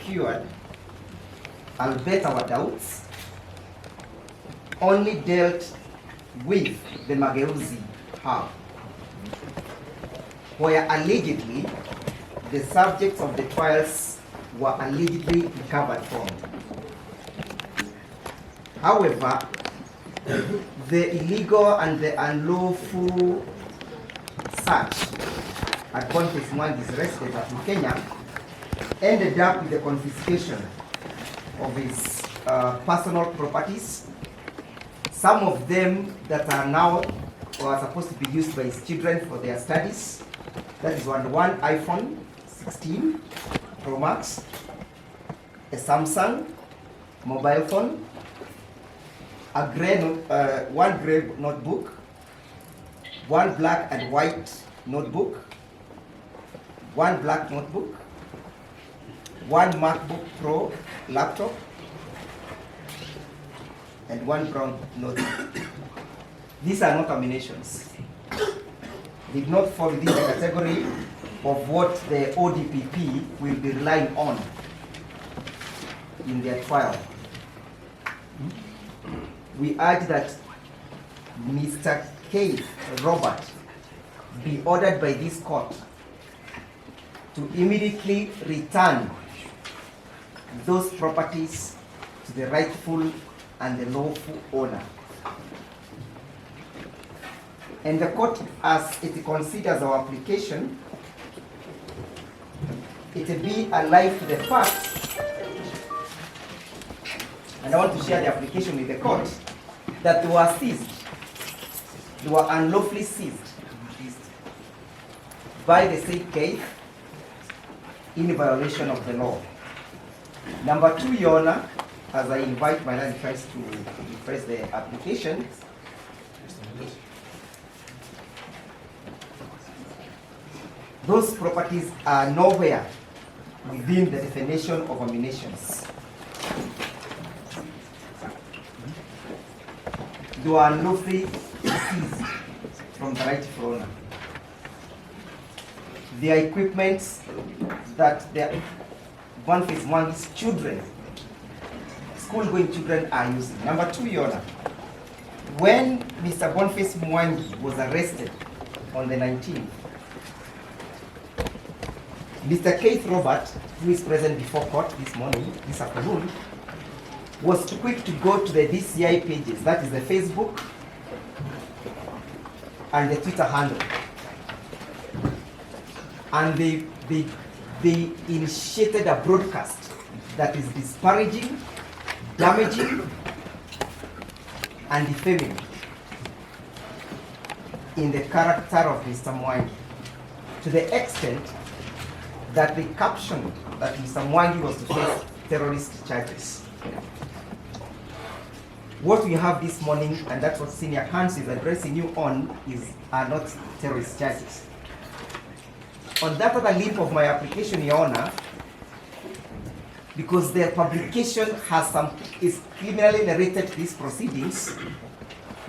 secured, albeit our doubts, only dealt with the Mageuzi hub, where allegedly the subjects of the trials were allegedly recovered from. However, the illegal and the unlawful search at Boniface Mwangi's residence in Kenya ended up with the confiscation of his personal properties, some of them that are now or are supposed to be used by his children for their studies. That is one iPhone 16 Pro Max, a Samsung mobile phone, one gray notebook, one black and white notebook, one black notebook, one MacBook Pro laptop, and one brown notebook. These are not ammunitions. They did not fall within the category of what the ODPP will be relying on in their trial. We urge that Mr. Keith Robert be ordered by this court to immediately return those properties to the rightful and the lawful owner. And the court, as it considers our application, it will be alive to the facts, and I want to share the application with the court, that they were seized, they were unlawfully seized by the said case in violation of the law. Number two, Your Honor, as I invite my learned friends to rephrase the application, those properties are nowhere within the definition of ammunitions. They were unlawfully seized from the rightful owner. They are equipments that the Boniface Mwangi's children, school-going children, are using. Number two, Your Honor, when Mr. Boniface Mwangi was arrested on the 19th, Mr. Keith Robert, who is present before court this afternoon, was quick to go to the DCI pages, that is the Facebook and the Twitter handle. And they initiated a broadcast that is disparaging, damaging, and defaming in the character of Mr. Mwangi, to the extent that they captioned that Mr. Mwangi was to face terrorist charges. What we have this morning, and that's what Senior Counsel is addressing you on, are not terrorist charges. On that other link of my application, Your Honor, because their publication is criminally narrated these proceedings,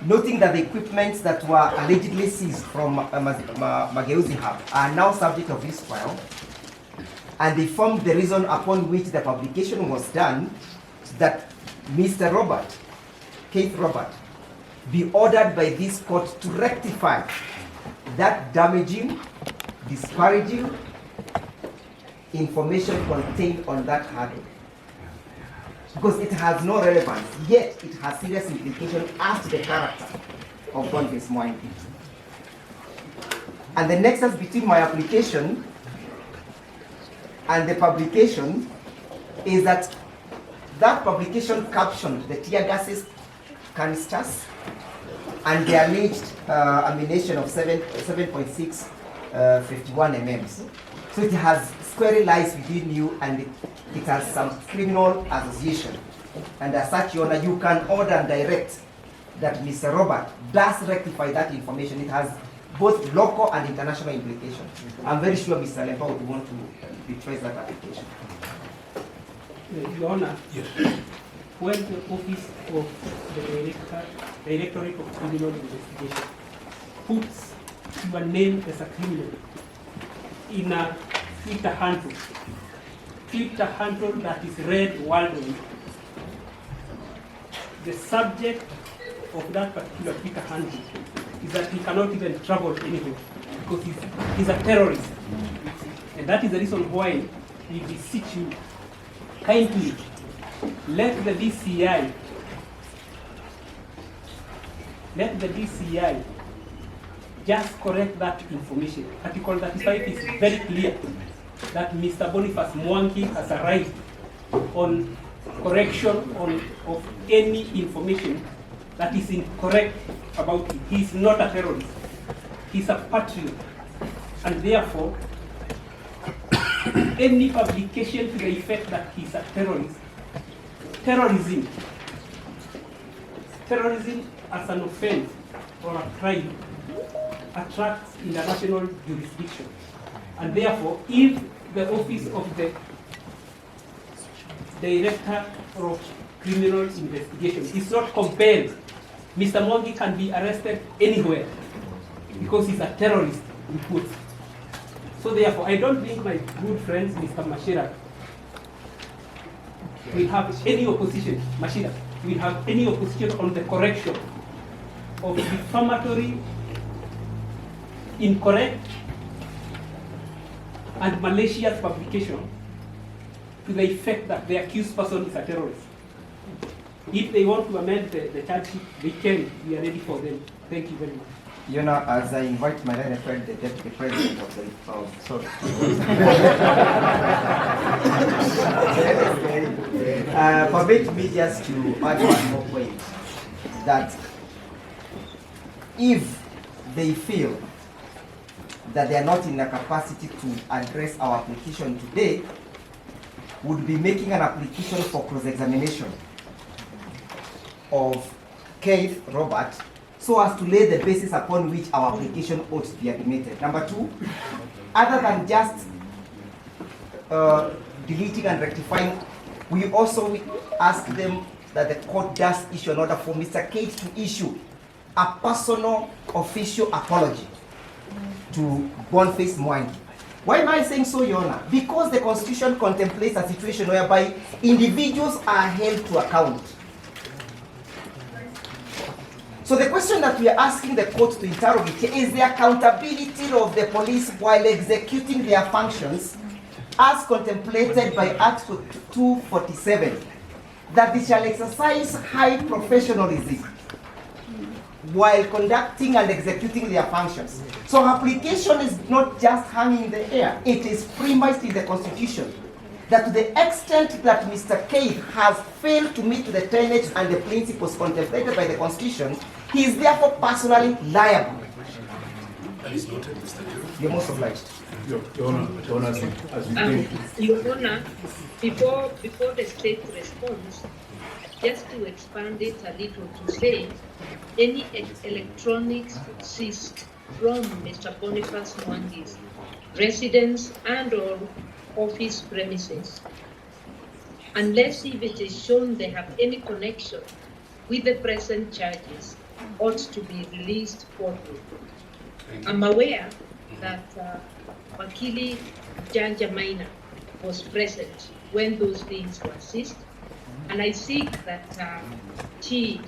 noting that the equipment that were allegedly seized from Mageuzi Hub are now subject of this trial, and they formed the reason upon which the publication was done, that Mr. Robert, Keith Robert, be ordered by this court to rectify that damaging, disparaging information contained on that handle. Because it has no relevance, yet it has serious implications as to the character of Boniface Mwangi. And the nexus between my application and the publication is that publication captioned the tear gases, canisters, and the alleged ammunition of 7.6 51 mm. So it has squarely lies within you, and it has some criminal association. And as such, Your Honor, you can order and direct that Mr. Robert does rectify that information. It has both local and international implications. I'm very sure Mr. Lemba would want to rephrase that application. Your Honor, yes. When the Office of the Directorate of Criminal Investigation puts your name as a criminal in a Twitter handle, Twitter handle that is read worldwide, the subject of that particular Twitter handle is that he cannot even travel anywhere because he's a terrorist. And that is the reason why we beseech you, kindly let the DCI just correct that information. Article 35 is very clear that Mr. Boniface Mwangi has a right on correction of any information that is incorrect about him. He is not a terrorist. He is a patriot. And therefore, any publication to the effect that he is a terrorist, terrorism as an offense or a crime attracts international jurisdiction. And therefore, if the office of the Director of Criminal Investigation is not compelled, Mr. Mwangi can be arrested anywhere because he's a terrorist, in quotes. So therefore, I don't think my good friends, Mr. Mashira, will have any opposition, will have any opposition on the correction of defamatory, incorrect, and malicious publication to the effect that the accused person is a terrorist. If they want to amend the charge sheet, they can. We are ready for them. Thank you very much. You know, as I invite my learned friend, the Deputy President of the permit me just to add one more point, that if they feel that they are not in a capacity to address our application today, would be making an application for cross-examination of Keith Robert, so as to lay the basis upon which our application ought to be admitted. Number two, other than just deleting and rectifying, we also ask them that the court does issue an order for Mr. Keith to issue a personal official apology to Boniface Mwangi. Why am I saying so, Your Honor? Because the Constitution contemplates a situation whereby individuals are held to account. So the question that we are asking the court to interrogate is the accountability of the police while executing their functions as contemplated by Article 247, that they shall exercise high professionalism while conducting and executing their functions. So application is not just hanging in the air. It is premised in the Constitution that to the extent that Mr. Keith has failed to meet the tenets and the principles contemplated by the Constitution, he is therefore personally liable. That is noted, Mr. Chair. You're most obliged. Your Honor, Your Honor, before the state responds, just to expand it a little to say, any electronics seized from Mr. Boniface Mwangi's residence and or office premises, unless if it is shown they have any connection with the present charges, ought to be released forthwith. I'm aware that Wakili Janja Maina was present when those things were seized, and I seek that she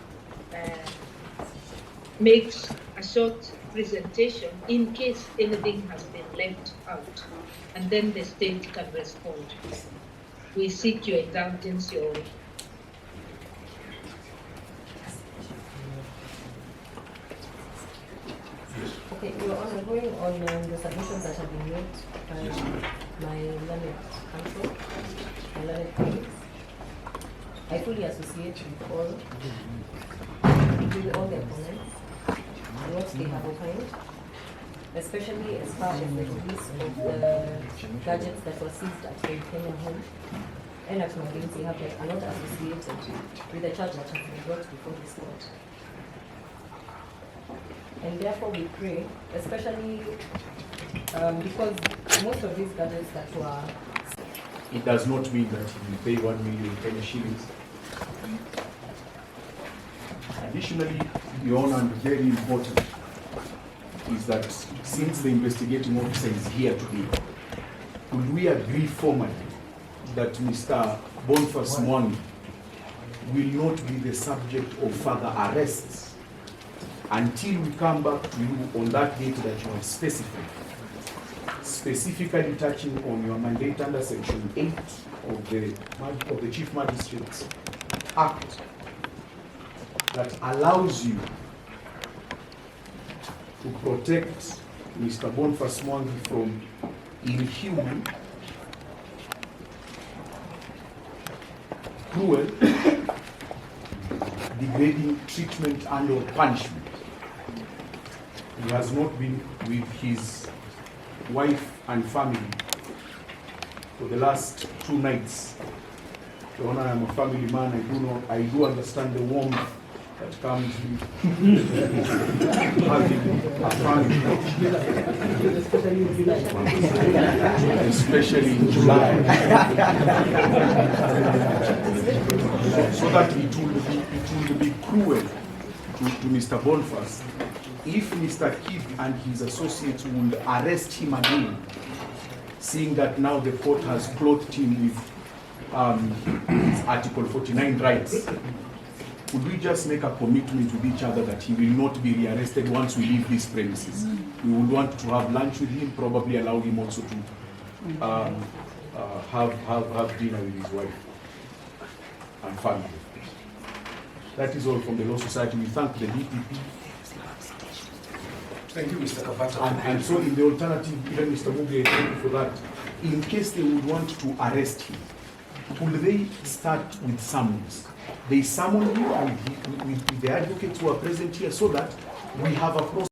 makes a short presentation in case anything has been left out, and then the state can respond. We seek your indulgence, Your Honor. Okay, Your Honor, going on the submissions that have been made by my learned counsel, my learned colleagues, I fully associate with all their comments, what they have opined, especially as far as the release of the gadgets that were seized at the Kenyan home. And at my they are not associated with the charge that has been brought before this court. And therefore we pray, especially because most of these gadgets that were... it does not mean that you will pay 1 million Kenya shillings. Additionally, Your Honor, and very important, is that since the investigating officer is here today, could we agree formally that Mr. Boniface Mwangi will not be the subject of further arrests until we come back to you on that date that you have specified, specifically touching on your mandate under Section 8 of the Chief Magistrates Act that allows you to protect Mr. Boniface Mwangi from inhuman, cruel, degrading treatment and or punishment. He has not been with his wife and family for the last 2 nights. Your Honor, I am a family man. I do understand the warmth that comes with having a family, especially in July. So that it will be cruel to Mr. Boniface if Mr. Kid and his associates would arrest him again, seeing that now the court has clothed him with his Article 49 rights. Could we just make a commitment with each other that he will not be rearrested once we leave these premises? We would want to have lunch with him, probably allow him also to have dinner with his wife and family. That is all from the Law Society. We thank the DPP. Thank you, Mr. Kabata. And so in the alternative, even Mr. Muge, thank you for that. In case they would want to arrest him, will they start with summons? They summon him with the advocates who are present here so that we have a process.